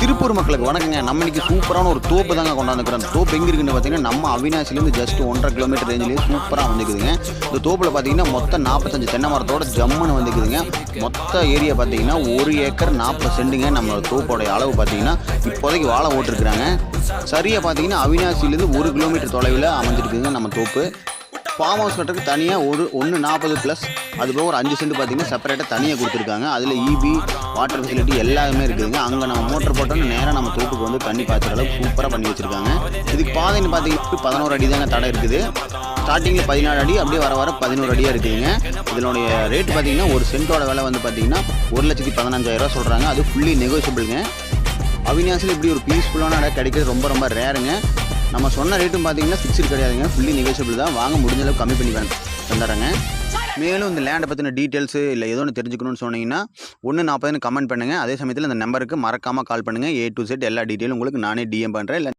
திருப்பூர் மக்களுக்கு வணக்கங்க. நம்ம இன்னைக்கு சூப்பரான ஒரு தோப்பு தாங்க கொண்டாந்துக்கிறோம். அந்த தோப்பு எங்கே இருக்குன்னு பார்த்தீங்கன்னா நம்ம அவினாசிலேருந்து ஜஸ்ட் 1.5 கிலோமீட்டர் ரேஞ்சிலேயே சூப்பராக வந்துக்குதுங்க. இந்த தோப்பில் பார்த்தீங்கன்னா மொத்தம் 45 தென்னை மரத்தோட ஜம்முன்னு வந்துக்குதுங்க. மொத்த ஏரியா பார்த்தீங்கன்னா 1 ஏக்கர் 40 சென்ட்டுங்க. நம்மளோட தோப்போடைய அளவு பார்த்தீங்கன்னா இப்போதைக்கு வாழை ஓட்டிருக்கிறாங்க. சரியாக பார்த்தீங்கன்னா அவினாசிலேருந்து 1 கிலோமீட்டர் தொலைவில் அமைஞ்சிருக்குதுங்க நம்ம தோப்பு. ஃபார்ம் ஹவுஸ் கட்டுறதுக்கு தனியாக 140 ப்ளஸ் அதுபோக ஒரு 5 சென்ட் பார்த்தீங்கன்னா செப்பரேட்டாக தனியாக கொடுத்துருக்காங்க. அதில் இபி வாட்டர் ஃபெசிலிட்டி எல்லாமே இருக்குதுங்க. அங்கே நம்ம மோட்டர் போட்டோன்னு நேராக நம்ம தோப்புக்கு வந்து தண்ணி பாய்ச்சுற அளவுக்கு சூப்பராக பண்ணி வச்சுருக்காங்க. இதுக்கு பாதைன்னு பார்த்தீங்கன்னா 11 அடி தாங்க தடை இருக்குது. ஸ்டார்டிங்கில் 14 அடி அப்படியே வர வர 11 அடியாக இருக்குதுங்க. இதனுடைய ரேட் பார்த்தீங்கன்னா ஒரு சென்ட்டோட விலை வந்து பார்த்தீங்கன்னா 1,15,000 சொல்கிறாங்க. அது ஃபுல்லி நெகோஷியபிளுங்க. அவினாசியில் இப்படி ஒரு பீஸ்ஃபுல்லான இடம் கிடைக்கிறது ரொம்ப ரொம்ப ரேருங்க. நம்ம சொன்ன ரேட்டும் பார்த்தீங்கன்னா ஃபிக்ஸ்டு கிடையாதுங்க, ஃபுல்லி நெகோஷியபிள் தான். வாங்க முடிஞ்ச அளவுக்கு கம்மி பண்ணி தந்துடுறேங்க. மேலும் இந்த லேண்டை பற்றின டீட்டெயில்ஸு இல்லை ஏதோ ஒன்று தெரிஞ்சுக்கணும்னு சொன்னீங்கன்னா 140ன்னு கமெண்ட் பண்ணுங்கள். அதே சமயத்தில் இந்த நம்பருக்கு மறக்காமல் கால் பண்ணுங்கள். A to Z எல்லா டீட்டெயிலும் உங்களுக்கு நானே DM பண்ணுறேன். இல்லை